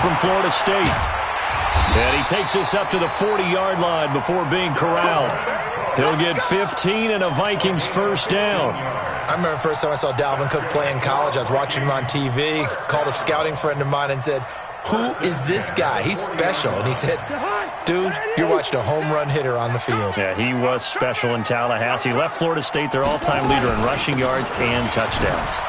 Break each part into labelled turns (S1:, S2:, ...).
S1: from Florida State. And he takes us up to the 40-yard line before being corralled. He'll get 15 and a Vikings first down.
S2: I remember the first time I saw Dalvin Cook play in college. I was watching him on TV, called a scouting friend of mine and said, "Who is this guy? He's special." And he said, "Dude, you're watching a home run hitter on the field."
S1: Yeah, he was special in Tallahassee. Left Florida State their all-time leader in rushing yards and touchdowns.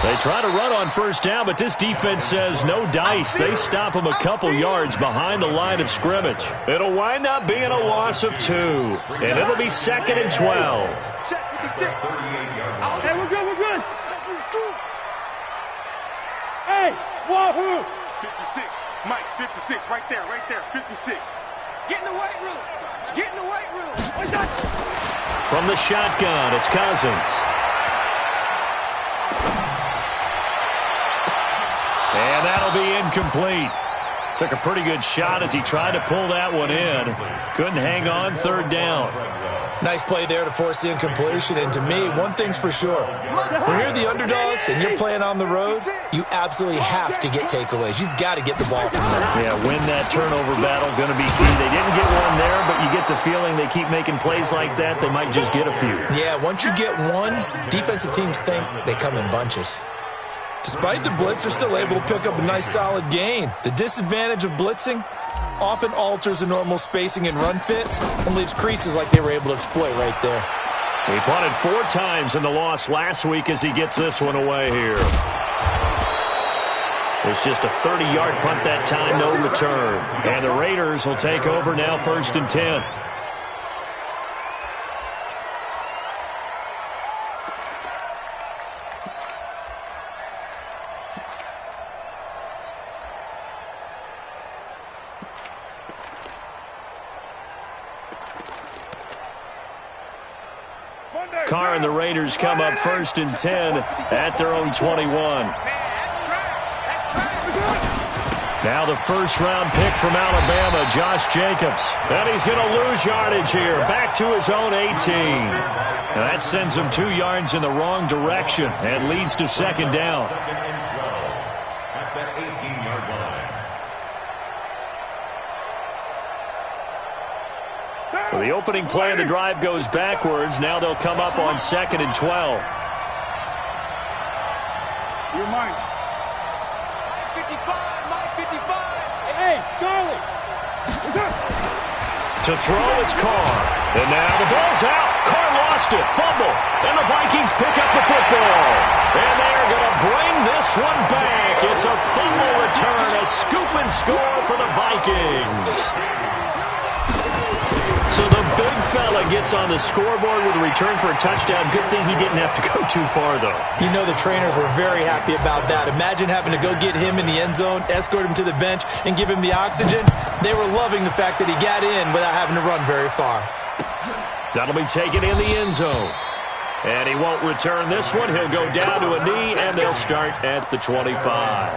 S1: They try to run on first down, but this defense says no dice. They stop him a couple yards behind the line of scrimmage. It'll wind up being a loss of 2, and it'll be 2nd and 12.
S3: Hey, we're good. Hey, wahoo!
S4: 56, Mike, 56, right there, 56. Get in the weight room.
S1: From the shotgun, it's Cousins. And that'll be incomplete. Took a pretty good shot as he tried to pull that one in. Couldn't hang on, 3rd down.
S2: Nice play there to force the incompletion. And to me, one thing's for sure. When you're the underdogs and you're playing on the road, you absolutely have to get takeaways. You've got to get the ball from there.
S1: Yeah, win that turnover battle, going to be key. They didn't get one there, but you get the feeling they keep making plays like that, they might just get a few.
S2: Yeah, once you get one, defensive teams think they come in bunches. Despite the blitz, they're still able to pick up a nice solid gain. The disadvantage of blitzing often alters the normal spacing and run fits and leaves creases like they were able to exploit right there.
S1: He punted 4 times in the loss last week as he gets this one away here. It's just a 30-yard punt that time, no return. And the Raiders will take over now, 1st and 10. Carr and the Raiders come up 1st and 10 at their own 21. Now the first-round pick from Alabama, Josh Jacobs. And he's going to lose yardage here, back to his own 18. Now that sends him 2 yards in the wrong direction and leads to 2nd down. So the opening play of the drive goes backwards. Now they'll come up on 2nd and 12.
S4: You're mine.
S3: Mike 55. Hey, Charlie.
S1: To throw, it's Carr. And now the ball's out. Carr lost it. Fumble. And the Vikings pick up the football. And they're going to bring this one back. It's a fumble return. A scoop and score for the Vikings. So the big fella gets on the scoreboard with a return for a touchdown. Good thing he didn't have to go too far, though.
S2: You know the trainers were very happy about that. Imagine having to go get him in the end zone, escort him to the bench, and give him the oxygen. They were loving the fact that he got in without having to run very far.
S1: That'll be taken in the end zone. And he won't return this one. He'll go down to a knee, and they'll start at the 25.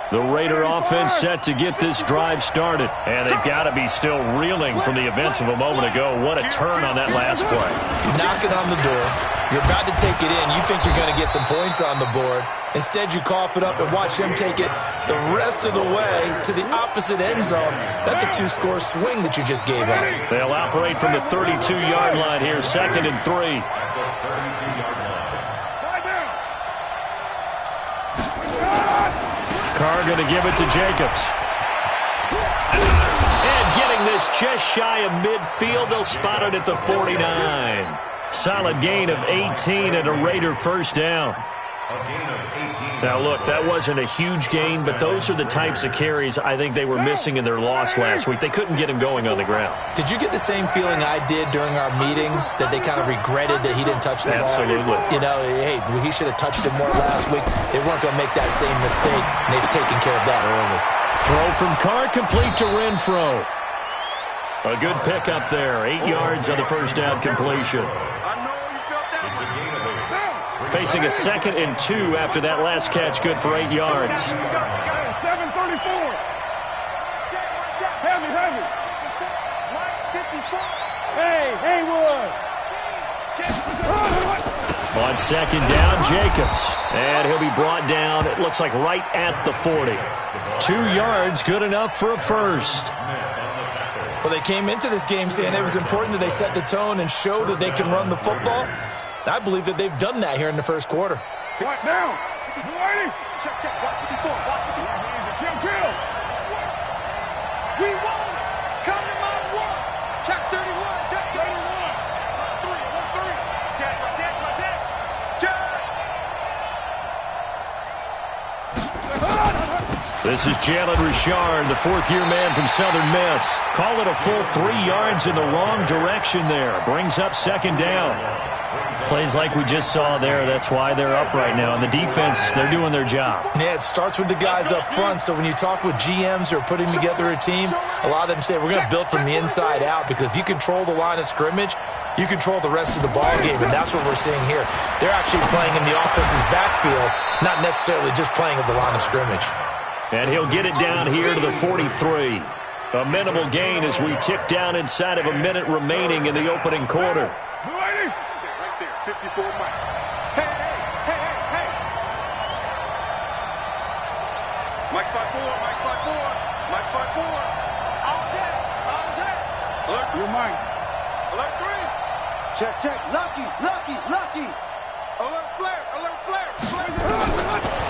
S1: The Raider offense set to get this drive started. And they've got to be still reeling from the events of a moment ago. What a turn on that last play.
S2: You're knocking on the door. You're about to take it in. You think you're going to get some points on the board. Instead, you cough it up and watch them take it the rest of the way to the opposite end zone. That's a 2-score swing that you just gave up.
S1: They'll operate from the 32-yard line here, 2nd and 3. Carr going to give it to Jacobs. And getting this just shy of midfield, they'll spot it at the 49. Solid gain of 18 and a Raider first down. Now, look, that wasn't a huge gain, but those are the types of carries I think they were missing in their loss last week. They couldn't get him going on the ground.
S2: Did you get the same feeling I did during our meetings, that they kind of regretted that he didn't touch the ball?
S1: Absolutely.
S2: You know, hey, he should have touched it more last week. They weren't going to make that same mistake, and they've taken care of that early.
S1: Throw from Carr, complete to Renfro. A good pickup there, 8 yards on the first down completion. Facing a 2nd and 2 after that last catch, good for 8 yards.
S3: 24. Help me.
S4: Mike 54.
S3: Hey, Haywood.
S1: On second down, Jacobs. And he'll be brought down, it looks like right at the 40. 2 yards, good enough for a first.
S2: Well, they came into this game saying it was important that they set the tone and show that they can run the football. And I believe that they've done that here in the first quarter.
S3: Right now.
S4: Check. Watch 54. Watch 54.
S3: Kill.
S4: We won. Come to my one. Check 31. Check 31. 3. Check.
S1: This is Jalen Richard, the fourth-year man from Southern Miss. Call it a full 3 yards in the wrong direction there. Brings up second down. Plays like we just saw there, that's why they're up right now. And the defense, they're doing their job.
S2: Yeah, it starts with the guys up front. So when you talk with GMs who are putting together a team, a lot of them say we're going to build from the inside out, because if you control the line of scrimmage, you control the rest of the ball game, and that's what we're seeing here. They're actually playing in the offense's backfield, not necessarily just playing at the line of scrimmage.
S1: And he'll get it down here to the 43. A minimal gain as we tick down inside of a minute remaining in the opening quarter.
S4: Right there. 54 Mike. Hey. Mike 5-4. Mike 5-4. All day. Alert.
S3: You're mine.
S4: Alert 3. Check. Lucky. Alert flare.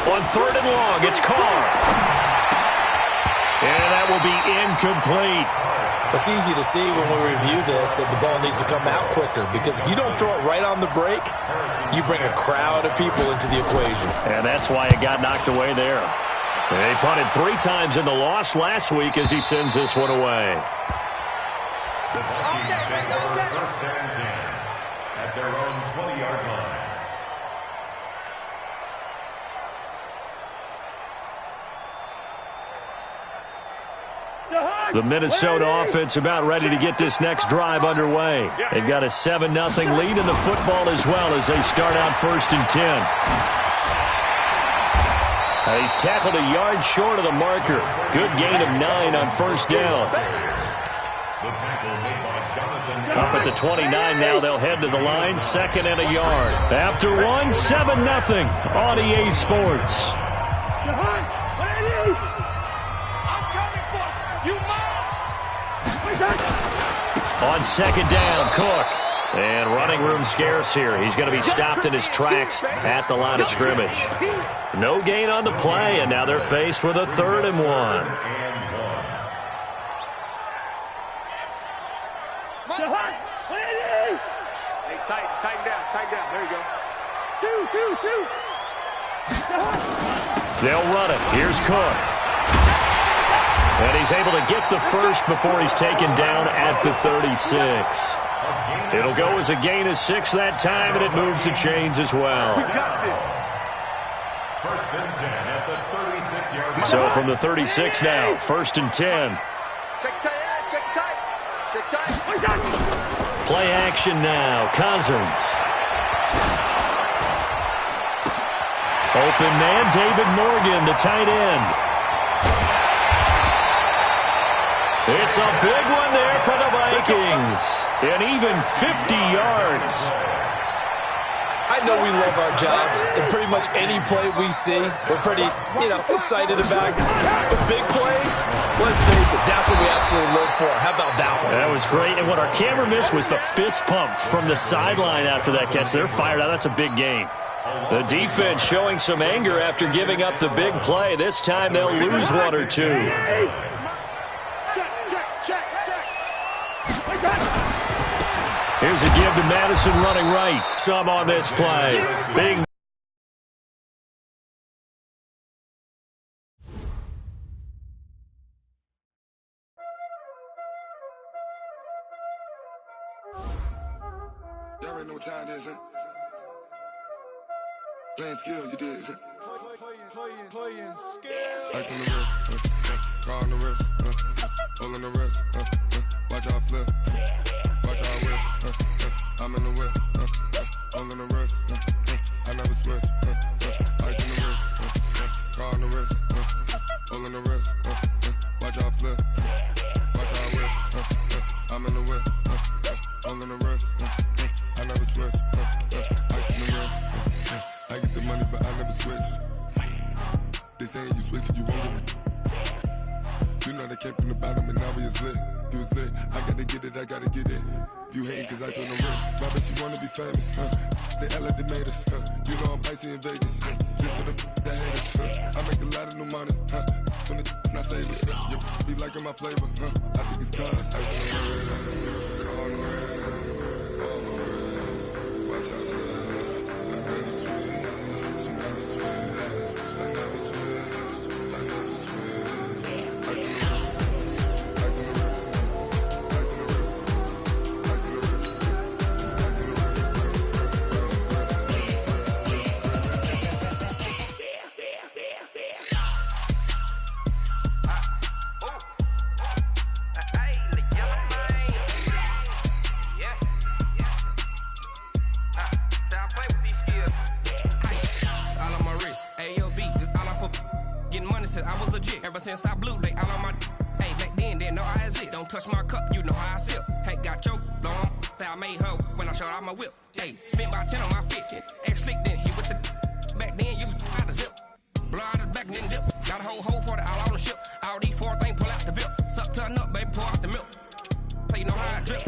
S1: On third and long, it's Carr. And that will be incomplete.
S2: It's easy to see when we review this that the ball needs to come out quicker, because if you don't throw it right on the break, you bring a crowd of people into the equation.
S1: And that's why it got knocked away there. They punted 3 times in the loss last week as he sends this one away.
S5: The Vikings take over first and 10 at their own 20-yard line.
S1: The Minnesota offense about ready to get this next drive underway. They've got a 7-0 lead in the football as well as they start out first and 10. He's tackled a yard short of the marker. Good gain of 9 on first down. Up at the 29 now, they'll head to the line, 2nd and a yard. After 1, 7-0 on EA Sports. On second down, Cook. And running room scarce here. He's going to be stopped in his tracks at the line of scrimmage. No gain on the play, and now they're faced with a 3rd and 1.
S4: Hey, tighten down. There you go.
S3: Two.
S1: They'll run it. Here's Cook. And he's able to get the first before he's taken down at the 36. It'll go as a gain of 6 that time, and it moves the chains as well.
S4: We got this.
S5: First and 10 at the 36-yard line.
S1: So from the 36 now, 1st and 10.
S4: Check tight.
S1: Play action now. Cousins. Open man, David Morgan, the tight end. It's a big one there for the Vikings. And even 50 yards.
S2: I know we love our jobs, and pretty much any play we see, we're pretty, excited about. The big plays, let's face it, that's what we absolutely live for. How about that one?
S1: That was great. And what our camera missed was the fist pump from the sideline after that catch. They're fired out. That's a big game. The defense showing some anger after giving up the big play. This time they'll lose 1 or 2. Here's a give to Madison running right. Some on this play. Big.
S6: Y'all already know what time it is, huh? Playing skills, you did. Playing skills. Ice on the wrist, car on the wrist, hole in the wrist, watch out flip, watch out whip, I'm in the whip, hole in the wrist, I never switch, ice on the wrist, car on the wrist, hole in the wrist, saying you switch, you won't give a. You know they came from the bottom and now we is lit. You was lit, I gotta get it, I gotta get it. You hating cause I told no risk. My bitch, you wanna be famous, They LA, they made us, You know I'm icy in Vegas, This for the haters, I make a lot of new money, When the not savers, You be liking my flavor, I think it's cause ice on the wrist, on the wrist, on the wrist. Watch out, flash, I never switch, you never switch, I never switch, I never switch. Ice on the wrist, ice on the wrist, ice on the wrist, ice on the wrist, ice on the wrist.
S7: I was legit ever since I blew they all on my. Hey, back then didn't know I exist. Don't touch my cup, you know how I sip. Hey, got your blown. That I made her when I showed out my whip. Hey, spent about 10 on my fit. Ex slick then hit with the. Back then used to out the zip. Blow out his back and then dip. Got a whole party all on the ship. All these 4 things pull out the VIP. Suck turn up, baby, pour out the milk. So you know how I drip.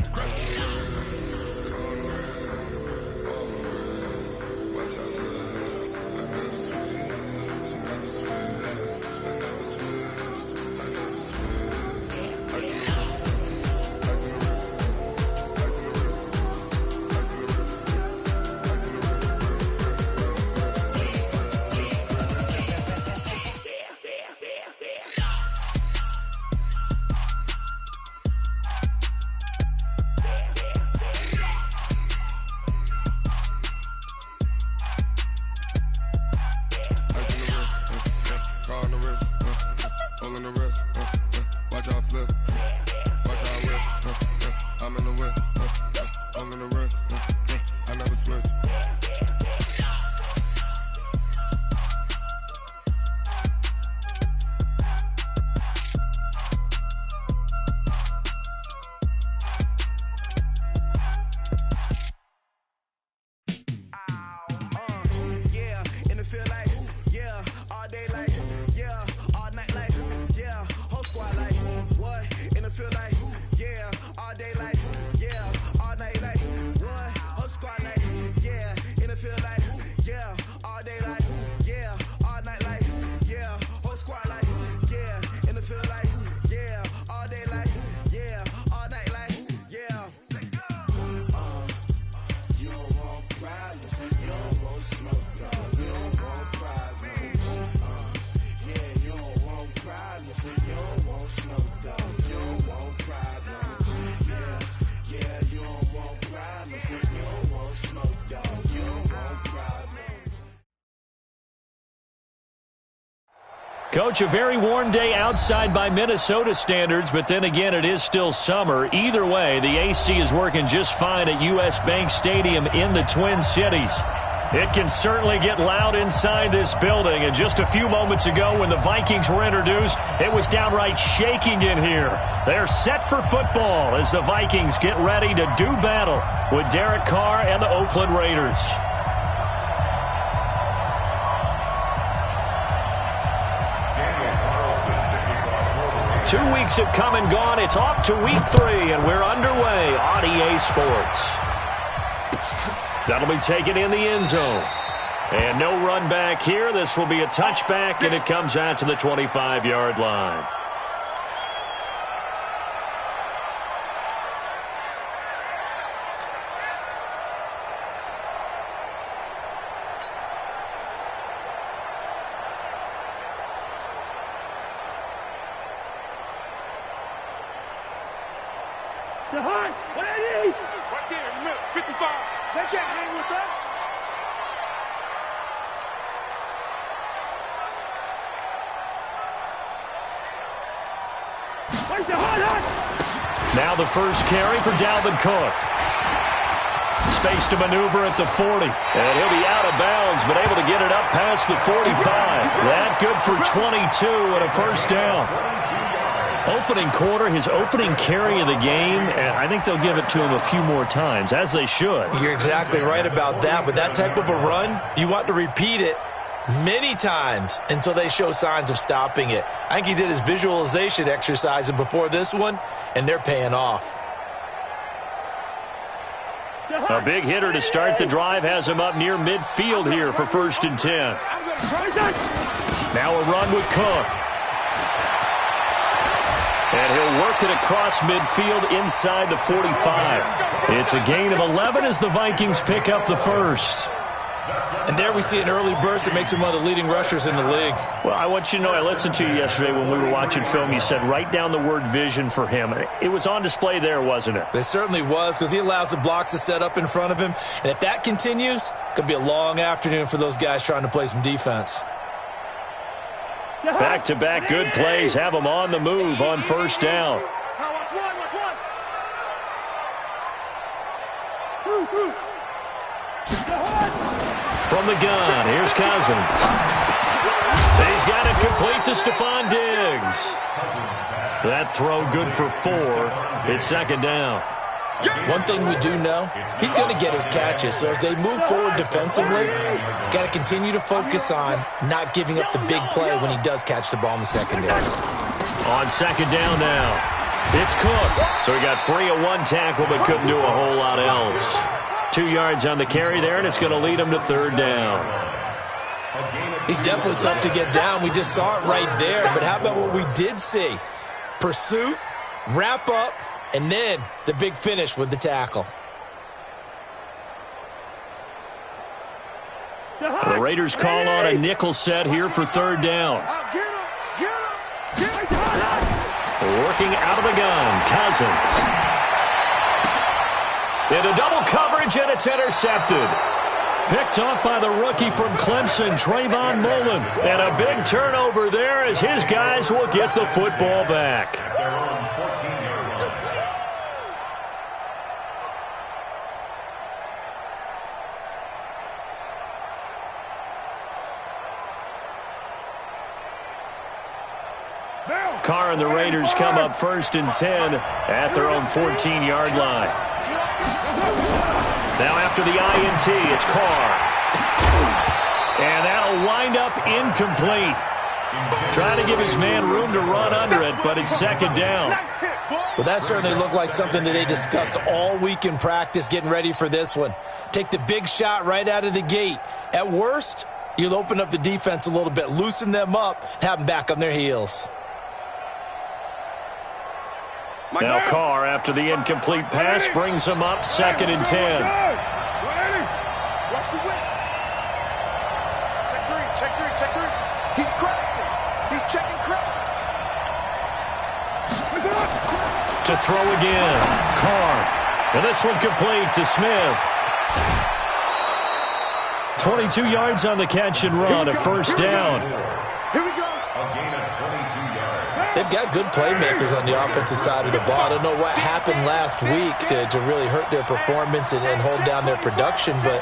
S1: Coach, a very warm day outside by Minnesota standards, but then again, it is still summer. Either way, the AC is working just fine at U.S. Bank Stadium in the Twin Cities. It can certainly get loud inside this building, and just a few moments ago when the Vikings were introduced, it was downright shaking in here. They're set for football as the Vikings get ready to do battle with Derek Carr and the Oakland Raiders. 2 weeks have come and gone. It's off to week 3, and we're underway on EA Sports. That'll be taken in the end zone. And no run back here. This will be a touchback, and it comes out to the 25-yard line.
S4: Right there, look, 55. They can't hang with us.
S1: Now the first carry for Dalvin Cook. Space to maneuver at the 40. And he'll be out of bounds, but able to get it up past the 45. That good for 22 and a first down. Opening quarter, his opening carry of the game, and I think they'll give it to him a few more times, as they should.
S2: You're exactly right about that. With that type of a run, you want to repeat it many times until they show signs of stopping it. I think he did his visualization exercises before this one, and they're paying off.
S1: A big hitter to start the drive has him up near midfield here for 1st and 10. Now a run with Cook. And he'll work it across midfield inside the 45. It's a gain of 11 as the Vikings pick up the first.
S2: And there we see an early burst that makes him one of the leading rushers in the league.
S1: Well, I want you to know, I listened to you yesterday when we were watching film. You said write down the word vision for him. It was on display there, wasn't it?
S2: It certainly was, because he allows the blocks to set up in front of him. And if that continues, it could be a long afternoon for those guys trying to play some defense.
S1: Back-to-back good plays have them on the move on 1st down. From the gun, here's Cousins. He's got it complete to Stephon Diggs. That throw good for 4. It's 2nd down.
S2: One thing we do know, he's going to get his catches. So as they move forward defensively, got to continue to focus on not giving up the big play when he does catch the ball in the secondary.
S1: On 2nd down now, it's Cook. So he got free of 1 tackle but couldn't do a whole lot else. 2 yards on the carry there, and it's going to lead him to 3rd down.
S2: He's definitely tough to get down. We just saw it right there. But how about what we did see? Pursuit, wrap up, and then the big finish with the tackle.
S1: The Raiders call on a nickel set here for 3rd down. Working out of the gun, Cousins. Into double coverage, and it's intercepted. Picked off by the rookie from Clemson, Trayvon Mullen. And a big turnover there as his guys will get the football back. Carr and the Raiders come up 1st and 10 at their own 14-yard line. Now after the INT, it's Carr. And that'll wind up incomplete. Trying to give his man room to run under it, but it's 2nd down.
S2: Well, that certainly looked like something that they discussed all week in practice getting ready for this one. Take the big shot right out of the gate. At worst, you'll open up the defense a little bit, loosen them up, and have them back on their heels.
S1: Now Carr, after the incomplete pass, brings him up 2nd and 10.
S4: Check 3. He's crossing. He's checking cross.
S1: To throw again, Carr. And this one complete to Smith. 22 yards on the catch and run, a 1st down.
S4: Here we go.
S2: They've got good playmakers on the offensive side of the ball. I don't know what happened last week to really hurt their performance and hold down their production, but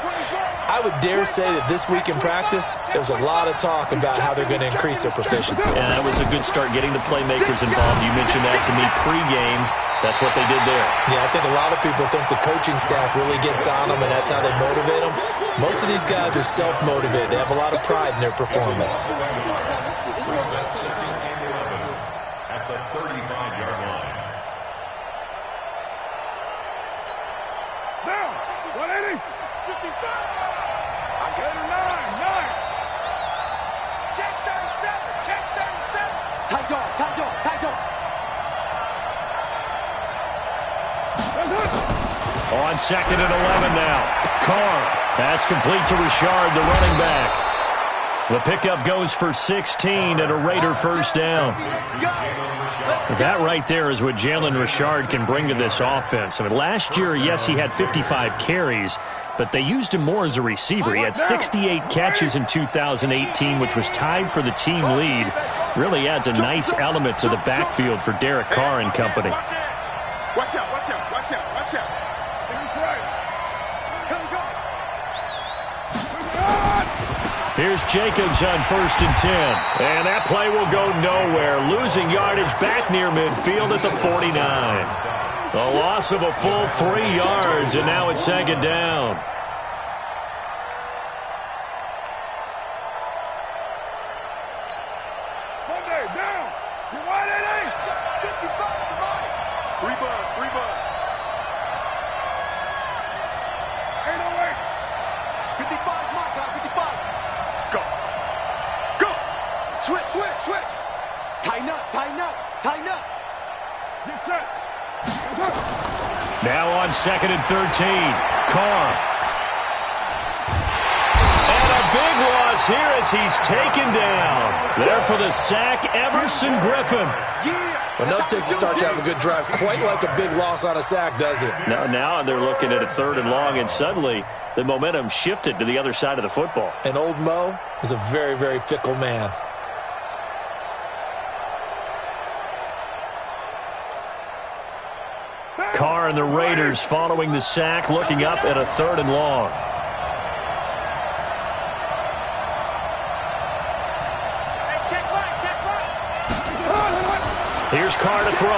S2: I would dare say that this week in practice, there was a lot of talk about how they're going to increase their proficiency.
S1: And that was a good start, getting the playmakers involved. You mentioned that to me pregame. That's what they did there.
S2: Yeah, I think a lot of people think the coaching staff really gets on them, and that's how they motivate them. Most of these guys are self-motivated. They have a lot of pride in their performance.
S5: At the 35-yard line.
S3: Down. 180.
S4: 55.
S3: I get it. 9.
S4: Check 37. Check 37. Tight dog.
S1: On 2nd and 11 now. Carr. That's complete to Richard, the running back. The pickup goes for 16 and a Raider 1st down. That right there is what Jalen Richard can bring to this offense. I mean, last year, yes, he had 55 carries, but they used him more as a receiver. He had 68 catches in 2018, which was tied for the team lead. Really adds a nice element to the backfield for Derek Carr and company.
S4: Watch out.
S1: Here's Jacobs on 1st and 10. And that play will go nowhere. Losing yardage back near midfield at the 49. A loss of a full 3 yards, and now it's 2nd down.
S3: You want it?
S4: 55, come on. 3 bud, 3 bud.
S3: Ain't no way.
S4: 55, Mike, 55. Go. Go. Switch, switch, switch. Tighten up, tighten up, tighten up.
S3: Get set.
S1: Now on 2nd and 13. Carr. And a big loss here as he's taken down. There for the sack, Everson Griffin.
S2: Enough takes to start to have a good drive. Quite like a big loss on a sack, does it?
S1: Now they're looking at a 3rd and long, and suddenly the momentum shifted to the other side of the football.
S2: And old Mo is a very, very fickle man.
S1: Carr and the Raiders following the sack, looking up at a 3rd and long. Here's Carr to throw.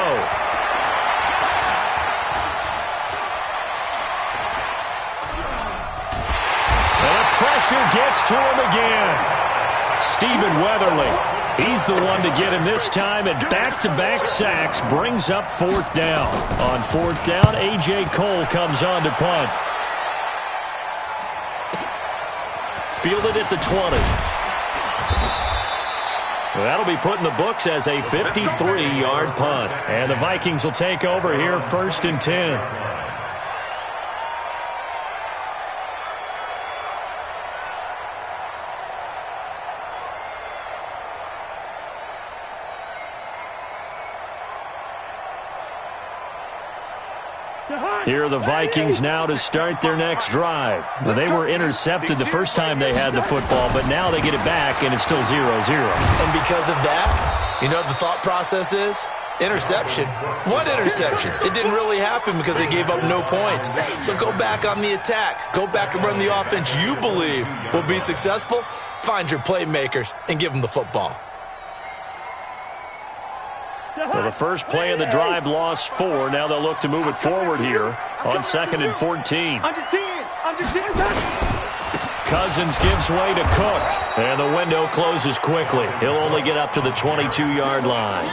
S1: And the pressure gets to him again. Stephen Weatherly. He's the one to get him this time, and back-to-back sacks brings up 4th down. On 4th down, A.J. Cole comes on to punt. Fielded at the 20. That'll be put in the books as a 53-yard punt. And the Vikings will take over here 1st and 10. Here are the Vikings now to start their next drive. They were intercepted the first time they had the football, but now they get it back, and it's still 0-0.
S2: And because of that, you know what the thought process is? Interception. What interception? It didn't really happen because they gave up no points. So go back on the attack. Go back and run the offense you believe will be successful. Find your playmakers and give them the football.
S1: Well, the first play of the drive lost 4. Now they'll look to move it forward here on 2nd and 14.
S4: Under 10, under 10.
S1: Cousins gives way to Cook, and the window closes quickly. He'll only get up to the 22-yard line.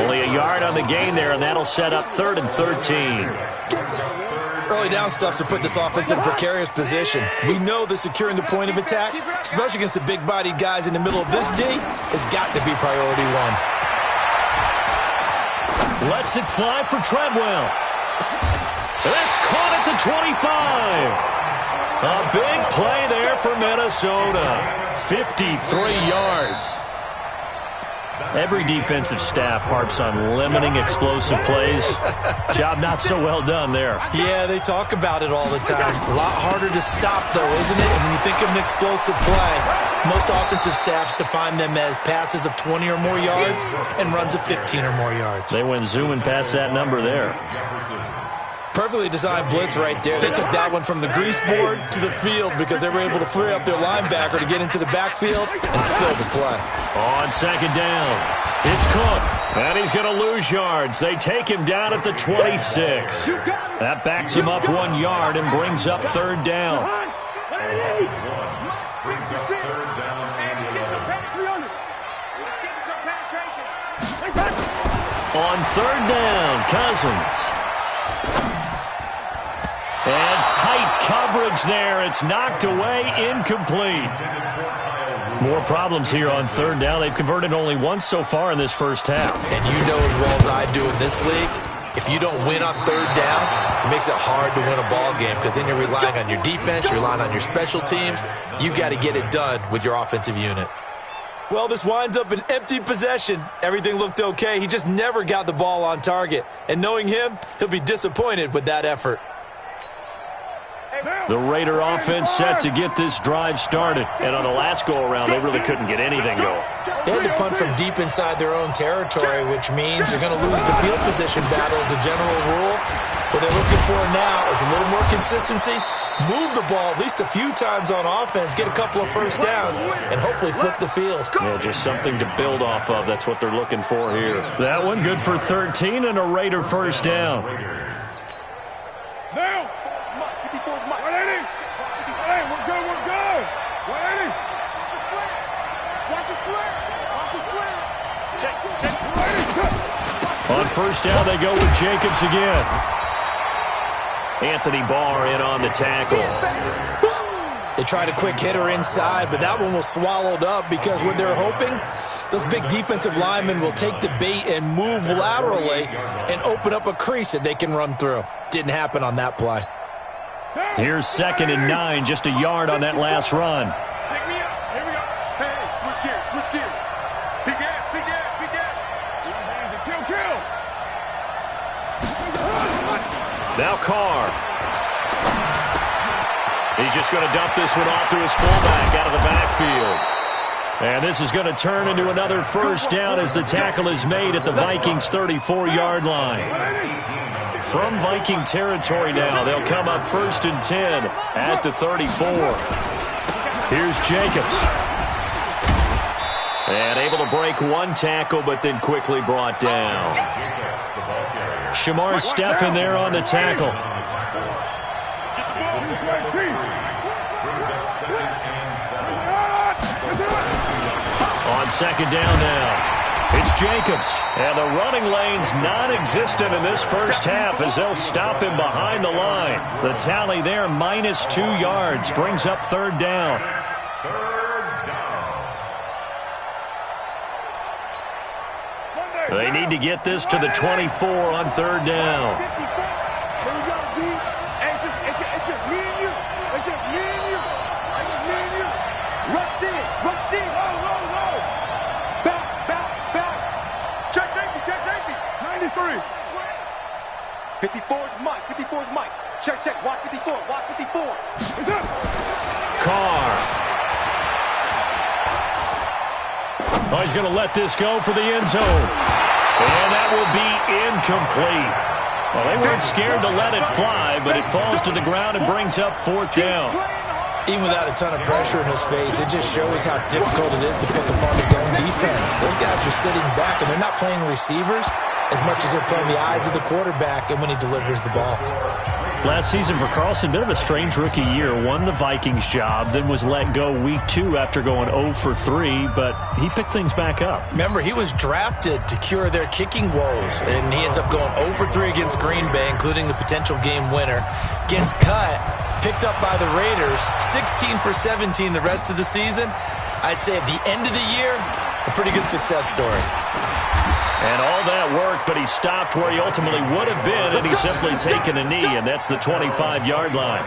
S1: Only a yard on the gain there, and that'll set up 3rd and 13.
S2: Early down stuff to put this offense in a precarious position. We know that securing the point of attack, especially against the big-bodied guys in the middle of this D, has got to be priority 1.
S1: Lets it fly for Treadwell. That's caught at the 25. A big play there for Minnesota. 53 yards. Every defensive staff harps on limiting explosive plays. Job not so well done there.
S2: Yeah, they talk about it all the time. A lot harder to stop, though, isn't it? And when you think of an explosive play, most offensive staffs define them as passes of 20 or more yards and runs of 15 or more yards.
S1: They went zooming past that number there.
S2: Perfectly designed blitz right there. They took that one from the grease board to the field because they were able to free up their linebacker to get into the backfield and spill the play.
S1: On 2nd down, it's Cook, and he's going to lose yards. They take him down at the 26. That backs him up 1 yard and brings up 3rd down. On 3rd down, Cousins. And tight coverage there. It's knocked away, incomplete. More problems here on 3rd down. They've converted only once so far in this first half.
S2: And you know as well as I do in this league, if you don't win on 3rd down, it makes it hard to win a ball game because then you're relying on your defense, you're relying on your special teams. You've got to get it done with your offensive unit. Well, this winds up an empty possession. Everything looked okay. He just never got the ball on target. And knowing him, he'll be disappointed with that effort.
S1: The Raider offense set to get this drive started. And on the last go-around, they really couldn't get anything going.
S2: They had to punt from deep inside their own territory, which means they're going to lose the field position battle as a general rule. What they're looking for now is a little more consistency, move the ball at least a few times on offense, get a couple of first downs, and hopefully flip the field.
S1: Yeah, just something to build off of. That's what they're looking for here. That one good for 13 and a Raider first down.
S3: Now! 180! Hey, we're good, we're good! 180!
S4: Watch the split! Watch the split! Watch the split!
S3: Check, 180!
S1: On first down, they go with Jacobs again. Anthony Barr in on the tackle.
S2: They tried a quick hitter inside, but that one was swallowed up because what they're hoping, those big defensive linemen will take the bait and move laterally and open up a crease that they can run through. Didn't happen on that play.
S1: Here's 2nd and 9, just a yard on that last run.
S3: Take me out. Here we go. Hey, switch gears, switch gears. Big gap, big gap, big gap. Kill, kill.
S1: Now Carr. He's just going to dump this one off to his fullback out of the backfield. And this is going to turn into another first down as the tackle is made at the Vikings' 34-yard line. From Viking territory now, they'll come up 1st and 10 at the 34. Here's Jacobs. And able to break one tackle, but then quickly brought down. Shamar Stephen there on the tackle. On 2nd down now. It's Jacobs, and the running lane's non-existent in this first half as they'll stop him behind the line. The tally there, -2 yards, brings up 3rd down. They need to get this to the 24 on 3rd down.
S4: Here we go, D. Hey, it's just me and you. It's just me and you. It's just me and you. Rush in. Rush in. Roll. Back. Check safety.
S3: 93.
S4: 54's Mike. Check. Watch 54.
S1: Carr. Oh, he's going to let this go for the end zone. And that will be incomplete. Well, they weren't scared to let it fly, but it falls to the ground and brings up 4th down.
S2: Even without a ton of pressure in his face, it just shows how difficult it is to pick apart his own defense. Those guys are sitting back, and they're not playing receivers as much as they're playing the eyes of the quarterback and when he delivers the ball.
S1: Last season for Carlson, bit of a strange rookie year. Won the Vikings job, then was let go week 2 after going 0 for 3, but he picked things back up.
S2: Remember, he was drafted to cure their kicking woes, and he ends up going 0 for 3 against Green Bay, including the potential game winner. Gets cut, picked up by the Raiders, 16 for 17 the rest of the season. I'd say at the end of the year, a pretty good success story.
S1: And all that work, but he stopped where he ultimately would have been, and he's simply taken a knee, and that's the 25-yard line.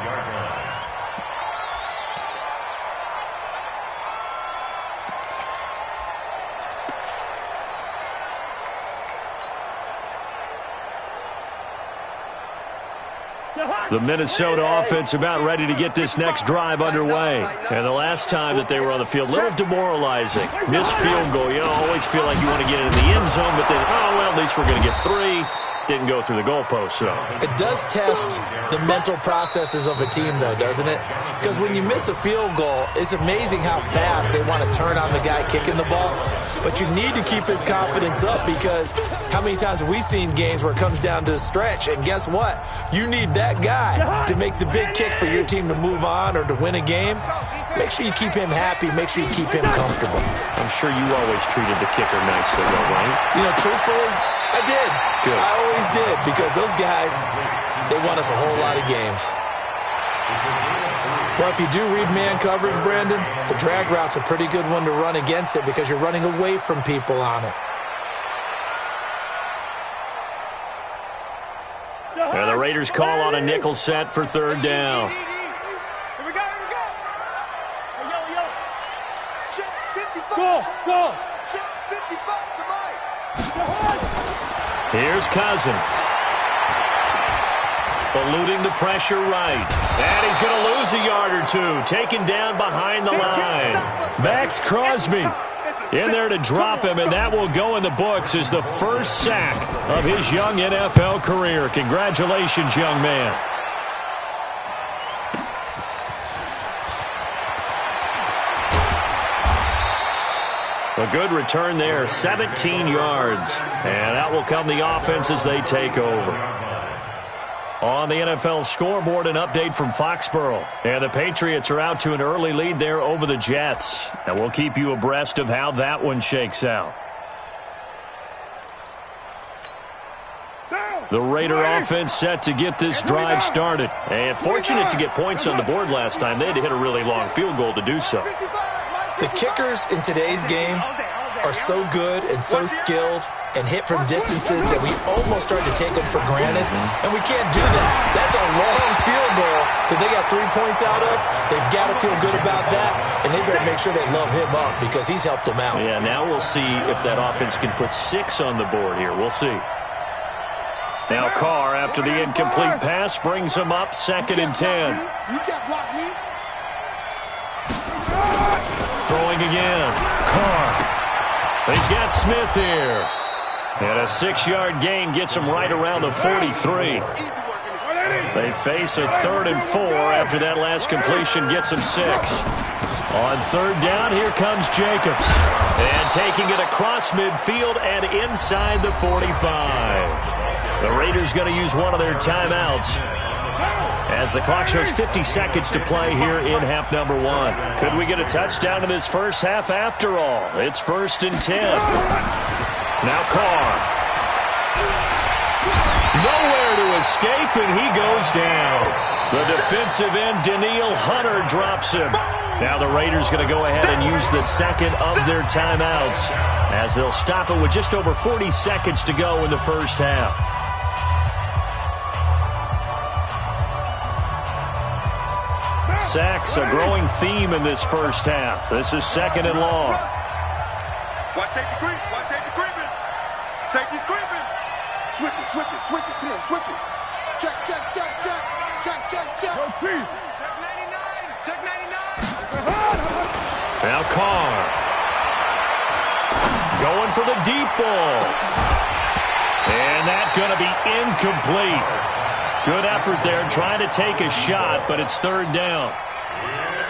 S1: The Minnesota offense about ready to get this next drive underway. And the last time that they were on the field, a little demoralizing. Missed field goal. You always feel like you want to get it in the end zone, but then, oh, well, at least we're going to get 3. Didn't go through the goalpost, so.
S2: It does test the mental processes of a team, though, doesn't it? Because when you miss a field goal, it's amazing how fast they want to turn on the guy kicking the ball. But you need to keep his confidence up, because how many times have we seen games where it comes down to a stretch? And guess what? You need that guy to make the big kick for your team to move on or to win a game. Make sure you keep him happy. Make sure you keep him comfortable.
S1: I'm sure you always treated the kicker nicely, though, right?
S2: You know, truthfully, I did.
S1: Good.
S2: I always did, because those guys, they won us a whole lot of games. Well, if you do read man coverage, Brandon, the drag route's a pretty good one to run against it because you're running away from people on it.
S1: And the Raiders call on a nickel set for 3rd down.
S4: Here we go. Hey, yo. Check 55.
S3: Go.
S4: Check 55 to Mike.
S1: Here's Cousins. Eluding the pressure right. And he's going to lose a yard or 2. Taken down behind the line. Max Crosby in there to drop him, and that will go in the books as the first sack of his young NFL career. Congratulations, young man. A good return there, 17 yards. And that will come the offense as they take over. On the NFL scoreboard, an update from Foxborough. And the Patriots are out to an early lead there over the Jets. And we'll keep you abreast of how that one shakes out. The Raider offense set to get this drive started. And fortunate to get points on the board last time. They had to hit a really long field goal to do so.
S2: The kickers in today's game are so good and so skilled and hit from distances that we almost start to take them for granted, and we can't do that. That's a long field goal that they got 3 points out of. They've got to feel good about that, and they better make sure they love him up because he's helped them out.
S1: Yeah, now we'll see if that offense can put 6 on the board here. We'll see. Now Carr, after the incomplete pass, brings him up 2nd and 10.
S4: You can't block me.
S1: Throwing again. Carr. He's got Smith here. And a 6-yard gain gets him right around the 43. They face a 3rd and 4 after that last completion gets them 6. On 3rd down, here comes Jacobs. And taking it across midfield and inside the 45. The Raiders going to use one of their timeouts as the clock shows 50 seconds to play here in half number 1. Could we get a touchdown in this first half after all? It's 1st and 10. Now Carr. Nowhere to escape, and he goes down. The defensive end, Daniil Hunter, drops him. Now the Raiders going to go ahead and use the 2nd of their timeouts as they'll stop it with just over 40 seconds to go in the first half. Sacks, a growing theme in this first half. This is 2nd and long.
S3: Watch safety creep. Watch safety creeping. Safety's creeping.
S4: Switch it, switch it, switch it. Come on, switch it. Check, check, check, check. Check, check, check.
S3: Check 99. Check 99.
S1: Now Carr. Going for the deep ball. And that's going to be incomplete. Good effort there, trying to take a shot, but it's 3rd down.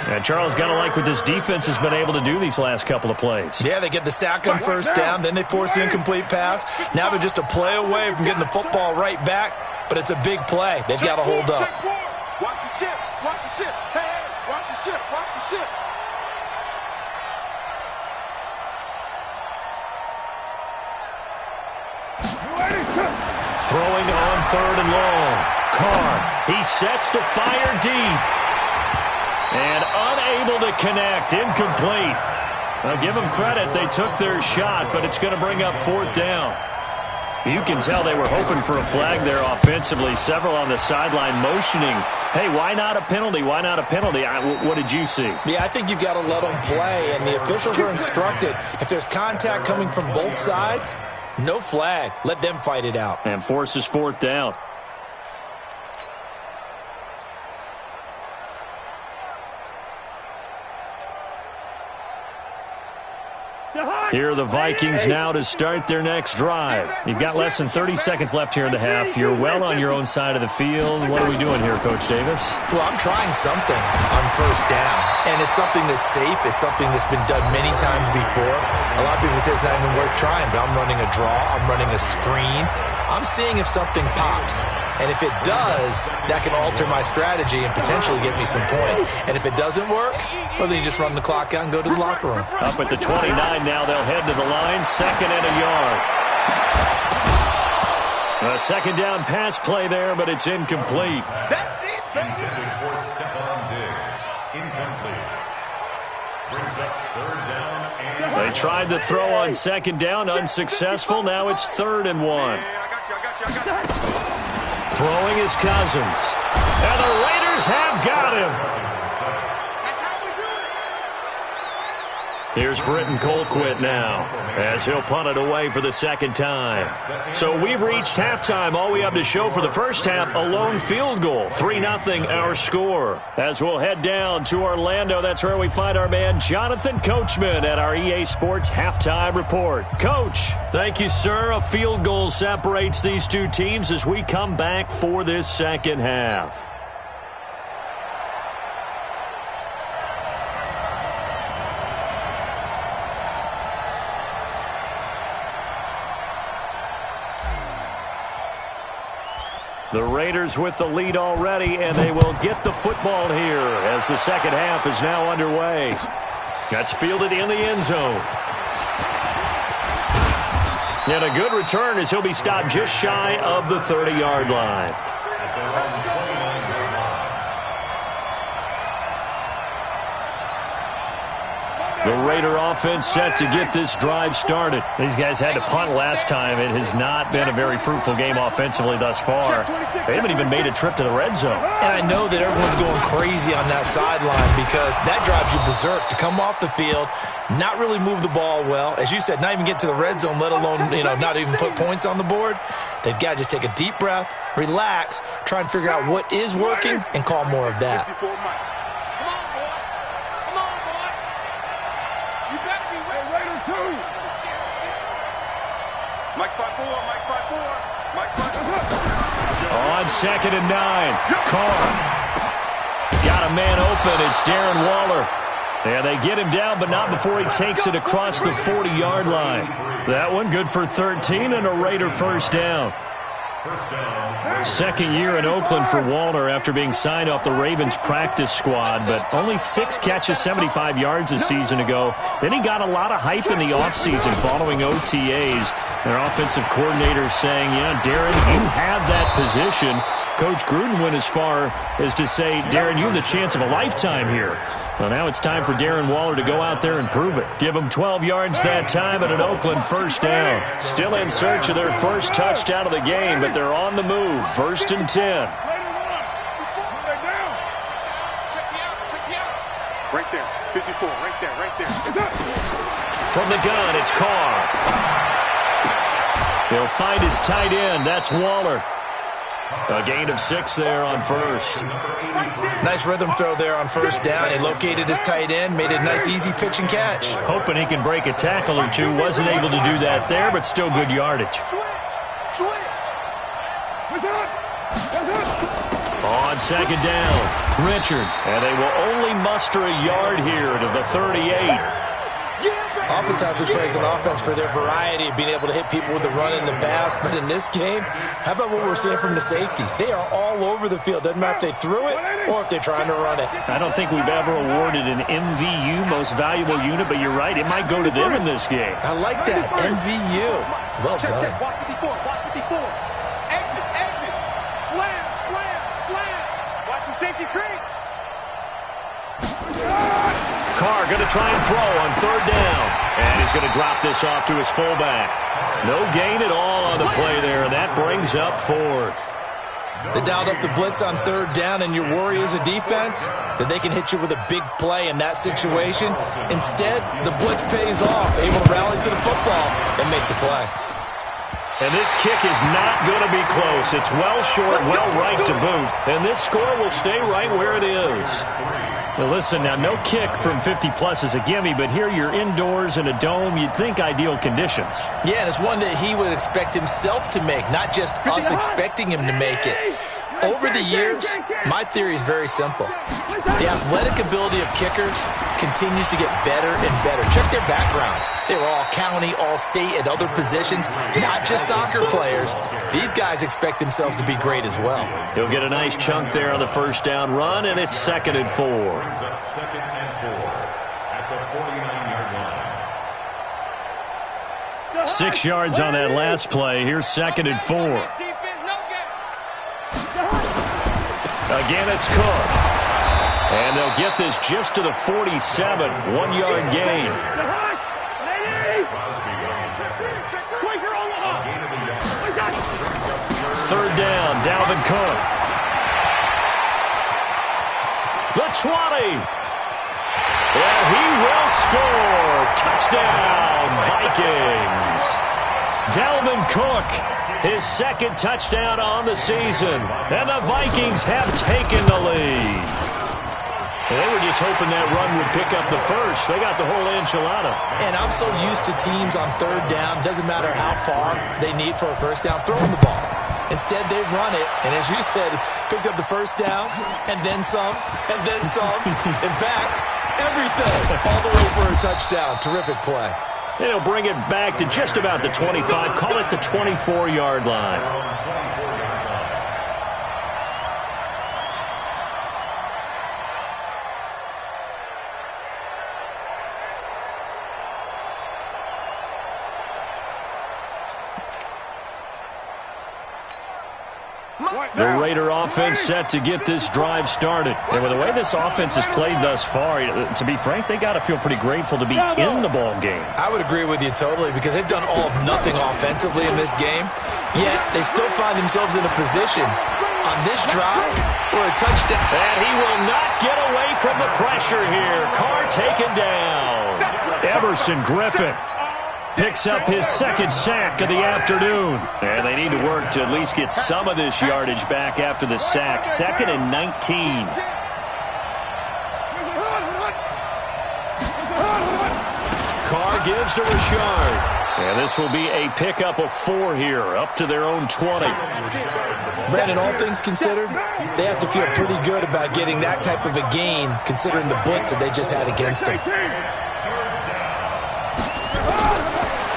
S1: And Charles, got to like what this defense has been able to do these last couple of plays.
S2: Yeah, they get the sack on 1st down, then they force the incomplete pass. Now they're just a play away from getting the football right back, but it's a big play. They've got to hold up.
S4: Watch the ship. Watch the ship. Hey, hey, watch the ship. Watch the ship.
S1: Throwing on 3rd and long. Carr, he sets to fire deep. And unable to connect, incomplete. I'll give them credit, they took their shot, but it's going to bring up 4th down. You can tell they were hoping for a flag there offensively. Several on the sideline motioning, hey, why not a penalty? Why not a penalty? What did you see?
S2: Yeah, I think you've got to let them play, and the officials are instructed. If there's contact coming from both sides, no flag. Let them fight it out.
S1: And forces 4th down. Here are the Vikings now to start their next drive. You've got less than 30 seconds left here in the half. You're well on your own side of the field. What are we doing here, Coach Davis?
S2: Well, I'm trying something on 1st down, and it's something that's safe. It's something that's been done many times before. A lot of people say it's not even worth trying, but I'm running a draw. I'm running a screen. I'm seeing if something pops. And if it does, that can alter my strategy and potentially get me some points. And if it doesn't work, well, then you just run the clock out and go to the locker room.
S1: Up at the 29 now, they'll head to the line. 2nd and a yard. A 2nd down pass play there, but it's incomplete.
S3: That's it, baby.
S5: For Stephon Diggs. Incomplete. Brings up 3rd down and...
S1: They tried to throw on 2nd down, unsuccessful. Now it's 3rd and 1.
S3: I got you.
S1: Throwing is Cousins. And the Raiders have got him.
S3: That's how we do it.
S1: Here's Britton Colquitt now as he'll punt it away for the 2nd time. So we've reached halftime. All we have to show for the first half, a lone field goal. 3-0 our score. As we'll head down to Orlando, that's where we find our man Jonathan Coachman at our EA Sports Halftime Report. Coach, thank you, sir. A field goal separates these two teams as we come back for this 2nd half. The Raiders with the lead already, and they will get the football here as the 2nd half is now underway. That's fielded in the end zone. And a good return as he'll be stopped just shy of the 30-yard line. The Raider offense set to get this drive started. These guys had to punt last time. It has not been a very fruitful game offensively thus far. They haven't even made a trip to the red zone.
S2: And I know that everyone's going crazy on that sideline because that drives you berserk to come off the field, not really move the ball well. As you said, not even get to the red zone, let alone, not even put points on the board. They've got to just take a deep breath, relax, try and figure out what is working, and call more of that.
S1: On 2nd and 9, Carr got a man open. It's Darren Waller. And they get him down, but not before he takes it across the 40-yard line. That one good for 13 and a Raider first down. Second year in Oakland for Waller after being signed off the Ravens practice squad, but only 6 catches, 75 yards a season ago. Then he got a lot of hype in the offseason following OTAs. Their offensive coordinator saying, yeah, Darren, you have that position. Coach Gruden went as far as to say, Darren, you have the chance of a lifetime here. Well, now it's time for Darren Waller to go out there and prove it. Give him 12 yards that time and an Oakland first down. Still in search of their first touchdown of the game, but they're on the move. 1st and 10.
S3: Right there, 54, right there.
S1: From the gun, it's Carr. He'll find his tight end. That's Waller. A gain of 6 there on first.
S2: Nice rhythm throw there on first down. He located his tight end, made a nice easy pitch and catch.
S1: Hoping he can break a tackle or two. Wasn't able to do that there, but still good yardage. On 2nd down, Richard. And they will only muster a yard here to the 38.
S2: Oftentimes we praise an offense for their variety of being able to hit people with the run and the pass, but in this game, how about what we're seeing from the safeties? They are all over the field. Doesn't matter if they threw it or if they're trying to run it.
S1: I don't think we've ever awarded an MVU, most valuable unit, but you're right, it might go to them in this game.
S2: I like that, MVU. Well done.
S4: Block 54, block 54. Exit. Slam. Watch the safety creep.
S1: Carr going to try and throw on 3rd down. And he's going to drop this off to his fullback. No gain at all on the play there, and that brings up 4th.
S2: They dialed up the blitz on 3rd down, and your worry as a defense that they can hit you with a big play in that situation. Instead, the blitz pays off, able to rally to the football and make the play.
S1: And this kick is not going to be close. It's well short, well right to boot. And this score will stay right where it is. Now listen, now no kick from 50-plus is a gimme, but here you're indoors in a dome. You'd think ideal conditions.
S2: Yeah, and it's one that he would expect himself to make, not just us expecting him to make it. Over the years, my theory is very simple. The athletic ability of kickers continues to get better and better. Check their backgrounds. They were all county, all state, at other positions, not just soccer players. These guys expect themselves to be great as well.
S1: He'll get a nice chunk there on the first down run, and it's 2nd and 4.
S5: Brings up 2nd and 4 at the 49-yard line.
S1: 6 yards on that last play. Here's 2nd and 4. Again, it's Cook. And they'll get this just to the 47. 1-yard gain. 3rd down, Dalvin Cook. The 20. And he will score. Touchdown, Vikings. Dalvin Cook, his 2nd touchdown on the season. And the Vikings have taken the lead. And they were just hoping that run would pick up the first. They got the whole enchilada.
S2: And I'm so used to teams on 3rd down, doesn't matter how far they need for a first down, throwing the ball. Instead, they run it, and as you said, picked up the first down, and then some, and then some. In fact, everything, all the way for a touchdown. Terrific play.
S1: And he'll bring it back to just about the 25, call it the 24-yard line. The Raider offense set to get this drive started. And with the way this offense has played thus far, to be frank, they got to feel pretty grateful to be in the ball game.
S2: I would agree with you totally because they've done all of nothing offensively in this game, yet they still find themselves in a position on this drive where a touchdown.
S1: And he will not get away from the pressure here. Carr taken down. Everson Griffin picks up his second sack of the afternoon. And they need to work to at least get some of this yardage back after the sack. 2nd and 19. Carr gives to Richard. And this will be a pickup of 4 here, up to their own 20.
S2: Brandon, all things considered, they have to feel pretty good about getting that type of a gain, considering the blitz that they just had against them.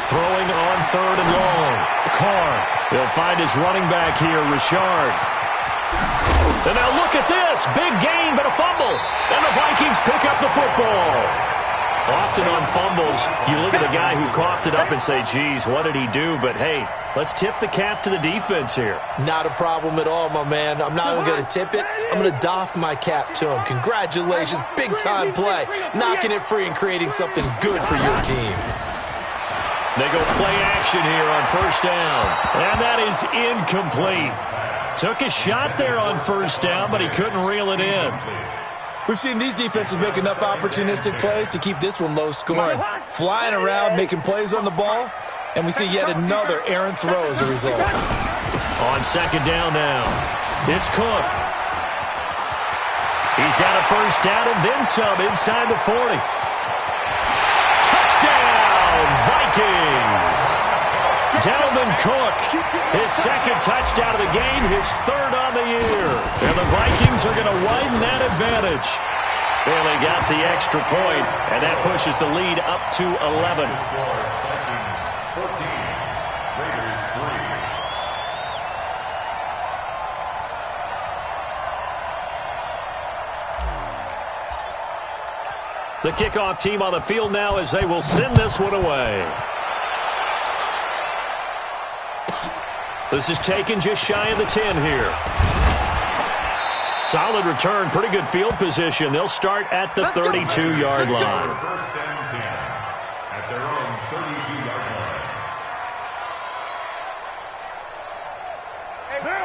S1: Throwing on 3rd and long. Carr. He'll find his running back here, Richard. And now look at this. Big gain, but a fumble. And the Vikings pick up the football. Often on fumbles, you look at the guy who coughed it up and say, geez, what did he do? But, hey, let's tip the cap to the defense here.
S2: Not a problem at all, my man. I'm not even going to tip it. I'm going to doff my cap to him. Congratulations. Big-time play. Knocking it free and creating something good for your team.
S1: They go play action here on 1st down. And that is incomplete. Took a shot there on 1st down, but he couldn't reel it in.
S2: We've seen these defenses make enough opportunistic plays to keep this one low scoring. Flying around, making plays on the ball, and we see yet another errant throw as a result.
S1: On 2nd down now, it's Cook. He's got a 1st down and then some inside the 40. Touchdown, Vikings! Dalvin Cook, his 2nd touchdown of the game, his 3rd on the year. And the Vikings are going to widen that advantage. Well, they got the extra point, and that pushes the lead up to 11.
S5: 14, Raiders 3.
S1: The kickoff team on the field now as they will send this one away. This is taken just shy of the 10 here. Solid return, pretty good field position. They'll start at the 32-yard line.
S5: 1st and 10 at their own 32-yard line.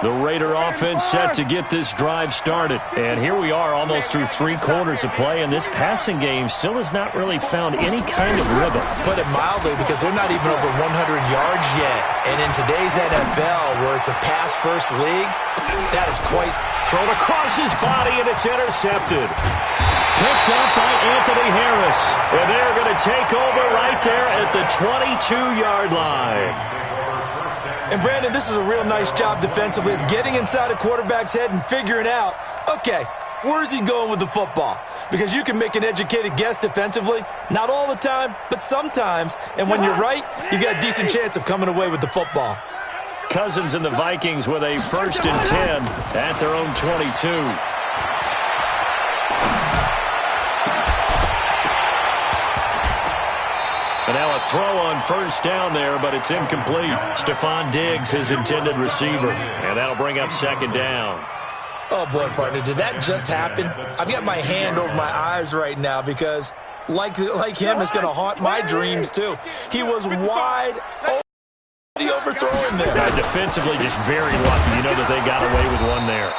S1: The Raider offense set to get this drive started. And here we are almost through 3 quarters of play, and this passing game still has not really found any kind of rhythm.
S2: Put it mildly, because they're not even over 100 yards yet. And in today's NFL, where it's a pass-first league, that is quite...
S1: Thrown across his body, and it's intercepted. Picked up by Anthony Harris. And they're going to take over right there at the 22-yard line.
S2: And, Brandon, this is a real nice job defensively of getting inside a quarterback's head and figuring out, okay, where's he going with the football? Because you can make an educated guess defensively, not all the time, but sometimes. And when you're right, you've got a decent chance of coming away with the football.
S1: Cousins and the Vikings with a 1st and 10 at their own 22. And now a throw on 1st down there, but it's incomplete. Stephon Diggs, his intended receiver. And that'll bring up 2nd down.
S2: Oh, boy, partner, did that just happen? I've got my hand over my eyes right now because, like him, it's going to haunt my dreams, too. He was wide open. He overthrowing there.
S1: Defensively, just very lucky. You know that they got away with one there.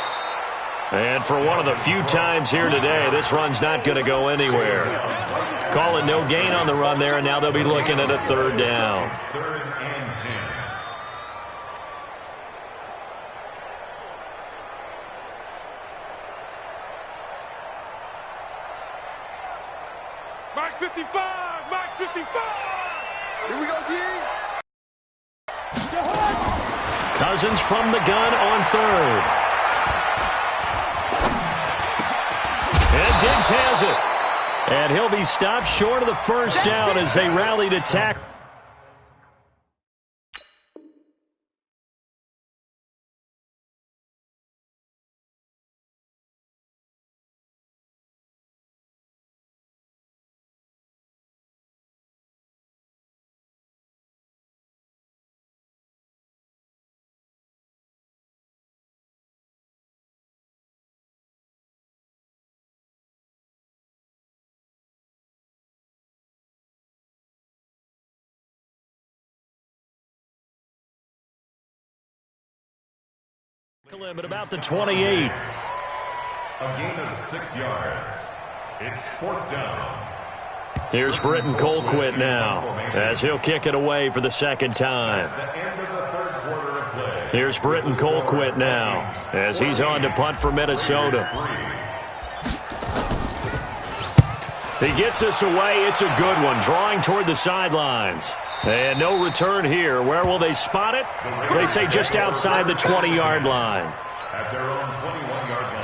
S1: And for one of the few times here today, this run's not going to go anywhere. Call it no gain on the run there, and now they'll be looking at a 3rd down.
S5: 3rd and 10.
S3: Mike 55! Mike 55! Here we go, G!
S1: Cousins from the gun on 3rd. And Diggs has it. And he'll be stopped short of the 1st down as they rally to tackle. Tackle him at about the 28.
S5: A gain of 6 yards. It's 4th down.
S1: Here's Britton Colquitt now as he'll kick it away for the second time. Here's Britton Colquitt now as he's on to punt for Minnesota. He gets this away. It's a good one, drawing toward the sidelines. And no return here. Where will they spot it? They say just outside the 20-yard line.
S5: At their own 21-yard line.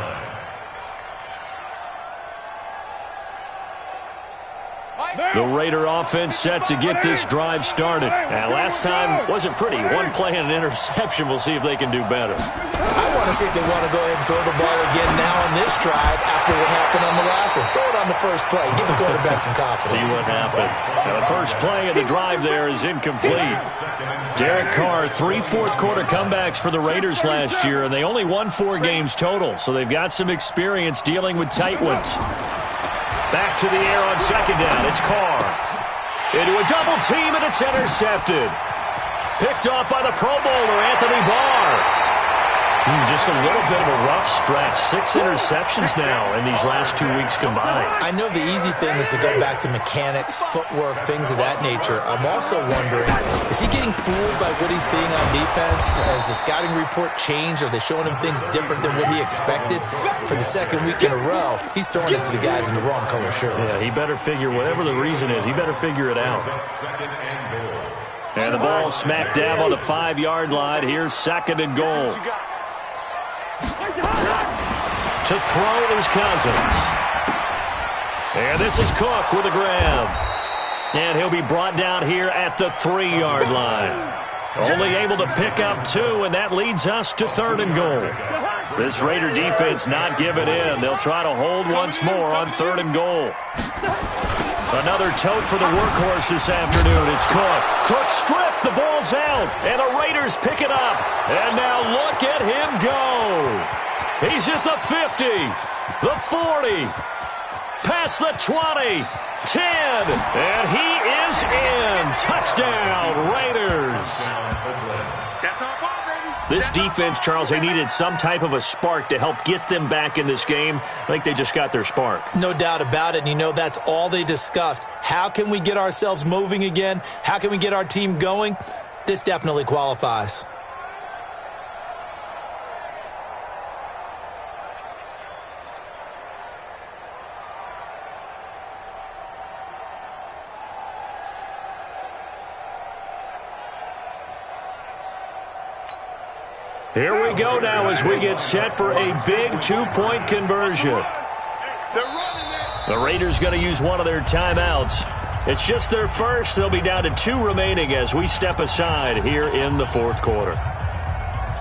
S1: The Raider offense set to get this drive started. And last time wasn't pretty. One play and an interception. We'll see if they can do better.
S2: I want to see if they want to go ahead and throw the ball again now on this drive after what happened on the last one. Throw it on the first play. Give the quarterback some confidence.
S1: See what happens. Now the first play of the drive there is incomplete. Derek Carr, 3 fourth-quarter comebacks for the Raiders last year, and they only won 4 games total, so they've got some experience dealing with tight ones. Back to the air on second down. It's Carr. Into a double team, and it's intercepted. Picked off by the Pro Bowler, Anthony Barr. Just a little bit of a rough stretch. 6 interceptions now in these last 2 weeks combined.
S2: I know the easy thing is to go back to mechanics, footwork, things of that nature. I'm also wondering, is he getting fooled by what he's seeing on defense? Has the scouting report changed? Are they showing him things different than what he expected? For the second week in a row, he's throwing it to the guys in the wrong color shirts.
S1: Yeah, he better figure, whatever the reason is, he better figure it out. And the ball smack dab on the 5-yard line. Here's 2nd and goal. To throw is Cousins. And this is Cook with a grab. And he'll be brought down here at the 3-yard line. Only able to pick up 2, and that leads us to 3rd and goal. This Raider defense not giving in. They'll try to hold once more on 3rd and goal. Another tote for the workhorse this afternoon. It's Cook. Cook stripped. The ball's out. And the Raiders pick it up. And now look at him go. He's at the 50, the 40, past the 20, 10, and he is in. Touchdown, Raiders. This defense, Charles, they needed some type of a spark to help get them back in this game. I think they just got their spark.
S2: No doubt about it. And you know, that's all they discussed. How can we get ourselves moving again? How can we get our team going? This definitely qualifies.
S1: Here we go now as we get set for a big 2-point conversion. The Raiders going to use one of their timeouts. It's just their first. They'll be down to 2 remaining as we step aside here in the 4th quarter.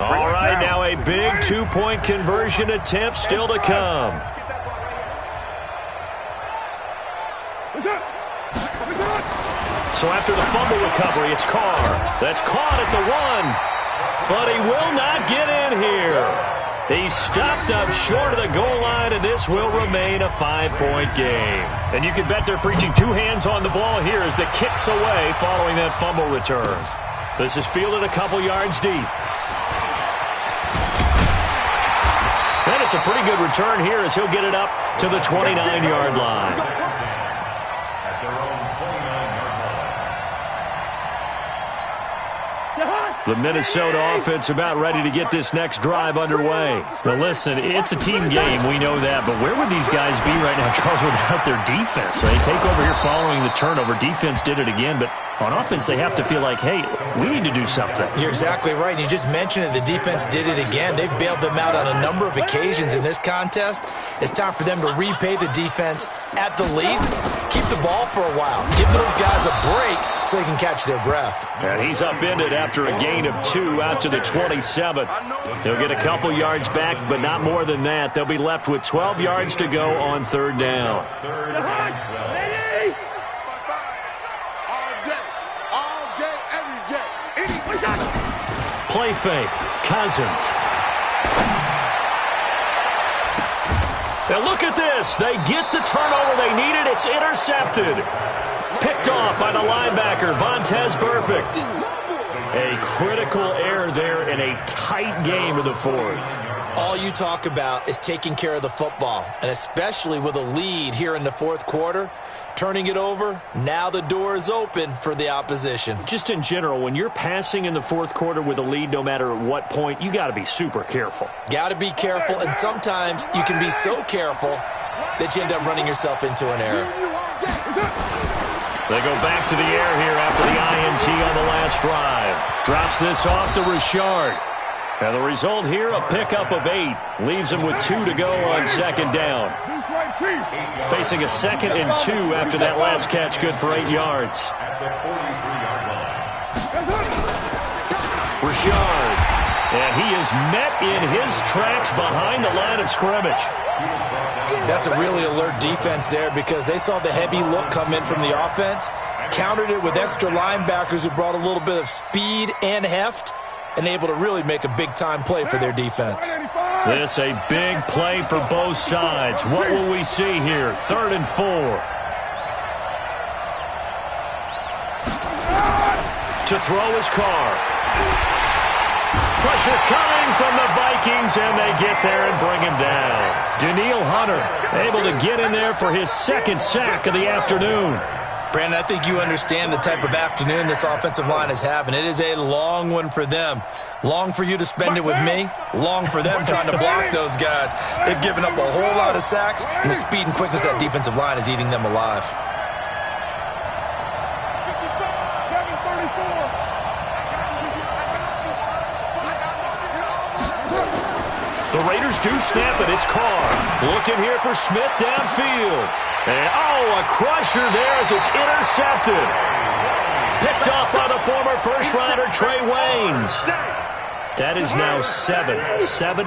S1: All right, now a big 2-point conversion attempt still to come. So after the fumble recovery, it's Carr. That's caught at the 1. But he will not get in here. He's stopped up short of the goal line, and this will remain a 5-point game. And you can bet they're preaching 2 hands on the ball here as the kick's away following that fumble return. This is fielded a couple yards deep. And it's a pretty good return here as he'll get it up to the 29-yard line. The Minnesota offense about ready to get this next drive underway. Now listen, it's a team game, we know that, but where would these guys be right now, Charles, without their defense? They take over here following the turnover. Defense did it again, but on offense they have to feel like, hey, we need to do something.
S2: You're exactly right. You just mentioned it. The defense did it again. They've bailed them out on a number of occasions in this contest. It's time for them to repay the defense at the least. Keep the ball for a while. Give those guys a break so they can catch their breath.
S1: And he's upended after a gain of 2 out to the 27. They'll get a couple yards back, but not more than that. They'll be left with 12 yards to go on 3rd down. Play fake. Cousins. And look at this. They get the turnover they needed. It's intercepted. Picked off by the linebacker, Vontaze Burfict. A critical error there in a tight game in the fourth.
S2: All you talk about is taking care of the football, and especially with a lead here in the fourth quarter, turning it over, now the door is open for the opposition.
S1: Just in general, when you're passing in the fourth quarter with a lead, no matter at what point, you got to be super careful.
S2: Got to be careful, and sometimes you can be so careful that you end up running yourself into an error.
S1: They go back to the air here after the INT on the last drive. Drops this off to Richard. And the result here, a pickup of 8. Leaves him with 2 to go on second down. Facing a 2nd and 2 after that last catch, good for 8 yards. Richard. And he is met in his tracks behind the line of scrimmage.
S2: That's a really alert defense there because they saw the heavy look come in from the offense, countered it with extra linebackers who brought a little bit of speed and heft, and able to really make a big-time play for their defense.
S1: This a big play for both sides. What will we see here? 3rd and 4. To throw his Carr. Pressure coming from the Vikings, and they get there and bring him down. Danielle Hunter able to get in there for his 2nd sack of the afternoon.
S2: Brandon, I think you understand the type of afternoon this offensive line is having. It is a long one for them. Long for you to spend it with me. Long for them trying to block those guys. They've given up a whole lot of sacks, and the speed and quickness of that defensive line is eating them alive.
S1: The Raiders do snap it. It's Carr. Looking here for Smith downfield. And, a crusher there as it's intercepted. Picked off by the former first-rounder Trey Waynes. That is now 7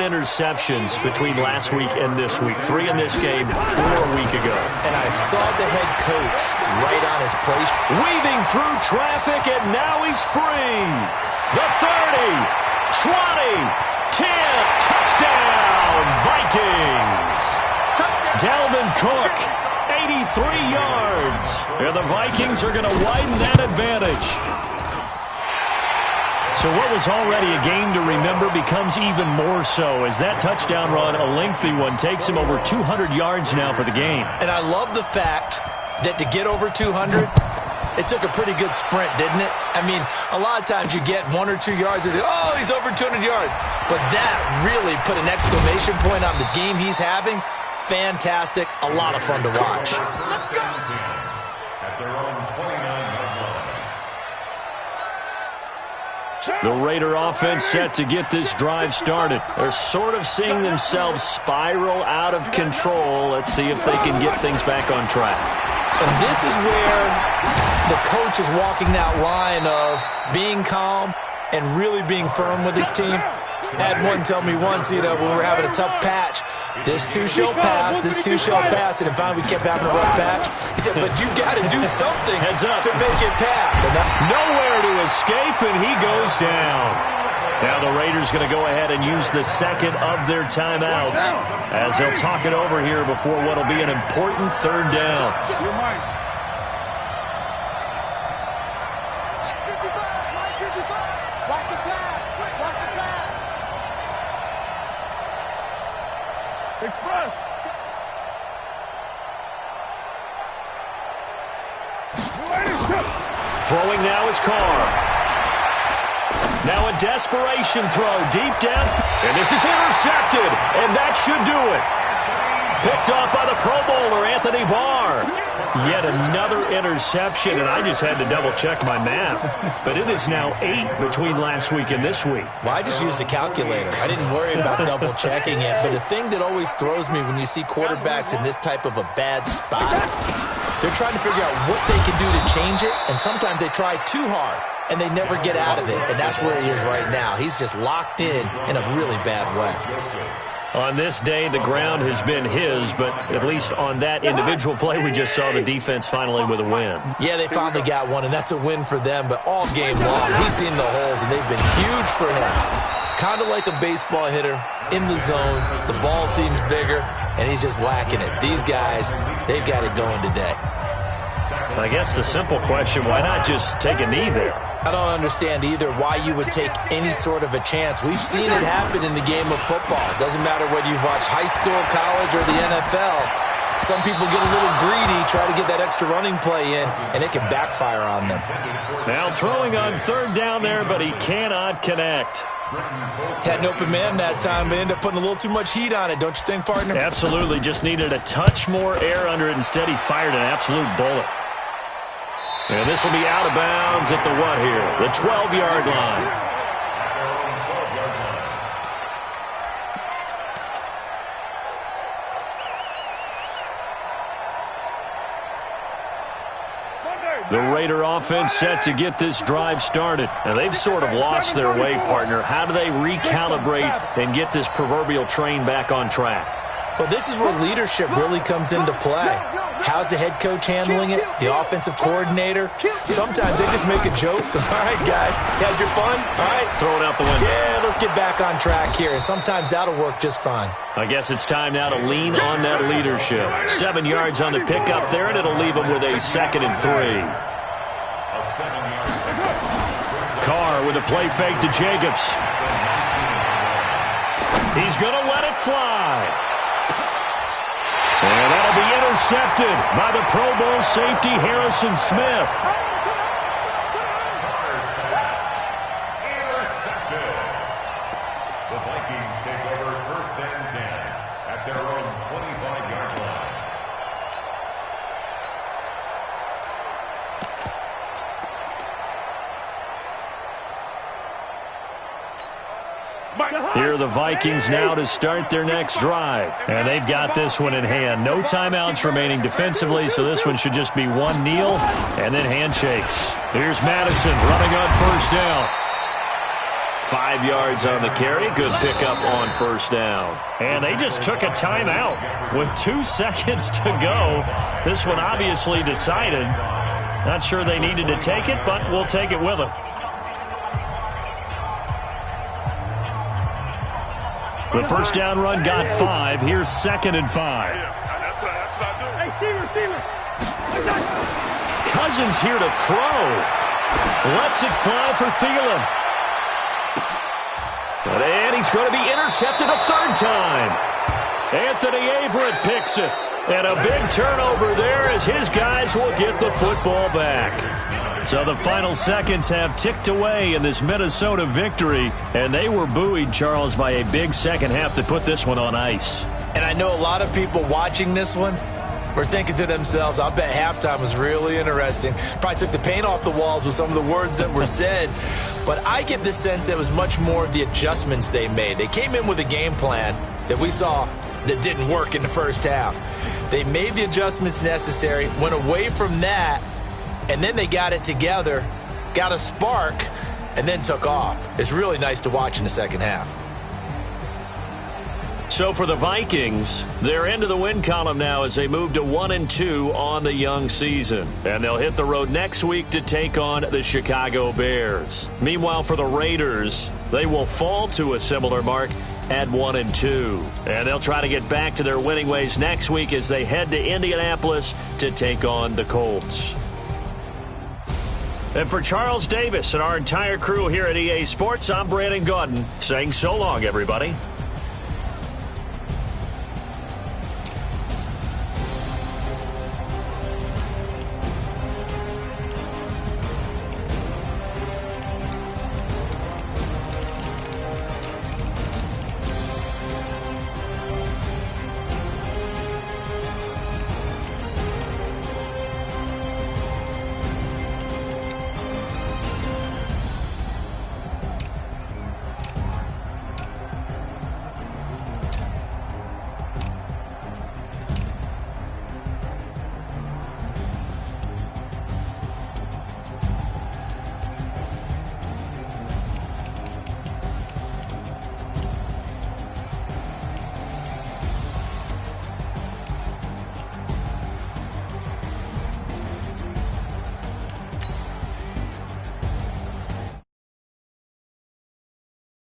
S1: interceptions between last week and this week. 3 in this game, 4 a week ago.
S2: And I saw the head coach right on his plate.
S1: Weaving through traffic, and now he's free. The 30, 20, 10, touchdown, Vikings. Dalvin Cook, 83 yards. And the Vikings are going to widen that advantage. So what was already a game to remember becomes even more so as that touchdown run, a lengthy one, takes him over 200 yards now for the game.
S2: And I love the fact that to get over 200, it took a pretty good sprint, didn't it? I mean, a lot of times you get 1 or 2 yards and he's over 200 yards. But that really put an exclamation point on the game he's having. Fantastic. A lot of fun to watch.
S5: Let's go. At their own 29-yard line.
S1: The Raider offense set to get this drive started. They're sort of seeing themselves spiral out of control. Let's see if they can get things back on track.
S2: And this is where the coach is walking that line of being calm and really being firm with his team. Had one tell me once, when we were having a tough patch, this too shall pass, this too shall pass, and finally we kept having a rough patch. He said, but you got to do something to make it pass. And
S1: nowhere to escape, and he goes down. Now the Raiders going to go ahead and use the 2nd of their timeouts as they'll talk it over here before what will be an important 3rd down. Throwing now is Carr. Now a desperation throw deep down. And this is intercepted. And that should do it. Picked off by the Pro Bowler, Anthony Barr. Yet another interception, and I just had to double-check my math. But it is now 8 between last week and this week.
S2: Well, I just used a calculator. I didn't worry about double-checking it. But the thing that always throws me when you see quarterbacks in this type of a bad spot, they're trying to figure out what they can do to change it, and sometimes they try too hard, and they never get out of it, and that's where he is right now. He's just locked in a really bad way.
S1: On this day, the ground has been his, but at least on that individual play, we just saw the defense finally with a win.
S2: Yeah, they finally got one, and that's a win for them, but all game long, he's seen the holes, and they've been huge for him. Kind of like a baseball hitter, in the zone, the ball seems bigger, and he's just whacking it. These guys, they've got it going today.
S1: I guess the simple question, why not just take a knee there?
S2: I don't understand either why you would take any sort of a chance. We've seen it happen in the game of football. It doesn't matter whether you've watched high school, college, or the NFL. Some people get a little greedy, try to get that extra running play in, and it can backfire on them.
S1: Now throwing on third down there, but he cannot connect.
S2: Had an open man that time, but ended up putting a little too much heat on it, don't you think, partner?
S1: Absolutely. Just needed a touch more air under it. Instead, he fired an absolute bullet. And this will be out of bounds at the what here? The 12-yard line. The Raider offense set to get this drive started. Now, they've sort of lost their way, partner. How do they recalibrate and get this proverbial train back on track?
S2: Well, this is where leadership really comes into play. How's the head coach handling it? The offensive coordinator? Sometimes they just make a joke. All right, guys, you had your fun? All right.
S1: Throw it out the window.
S2: Yeah, let's get back on track here. And sometimes that'll work just fine.
S1: I guess it's time now to lean on that leadership. 7 yards on the pickup there, and it'll leave them with a 2nd and 3. Carr with a play fake to Jacobs. He's going to let it fly. And that'll be intercepted by the Pro Bowl safety Harrison Smith.
S5: Intercepted. The Vikings take over 1st and 10 at their own 25-yard line.
S1: Here are the Vikings now to start their next drive. And they've got this one in hand. No timeouts remaining defensively, so this one should just be one kneel and then handshakes. Here's Madison running on 1st down. 5 yards on the carry. Good pickup on 1st down. And they just took a timeout with 2 seconds to go. This one obviously decided. Not sure they needed to take it, but we'll take it with them. The 1st down run got 5. Here's 2nd and 5.
S3: That's what I do.
S1: Cousins here to throw. Lets it fly for Thielen. And he's going to be intercepted a 3rd time. Anthony Averett picks it. And a big turnover there as his guys will get the football back. So the final seconds have ticked away in this Minnesota victory, and they were buoyed, Charles, by a big second half to put this one on ice.
S2: And I know a lot of people watching this one were thinking to themselves, I bet halftime was really interesting. Probably took the paint off the walls with some of the words that were said. But I get the sense that it was much more of the adjustments they made. They came in with a game plan that we saw that didn't work in the first half. They made the adjustments necessary, went away from that, and then they got it together, got a spark, and then took off. It's really nice to watch in the second half.
S1: So for the Vikings, they're into the win column now as they move to 1-2 on the young season. And they'll hit the road next week to take on the Chicago Bears. Meanwhile, for the Raiders, they will fall to a similar mark at 1-2. And they'll try to get back to their winning ways next week as they head to Indianapolis to take on the Colts. And for Charles Davis and our entire crew here at EA Sports, I'm Brandon Gaudin saying so long, everybody.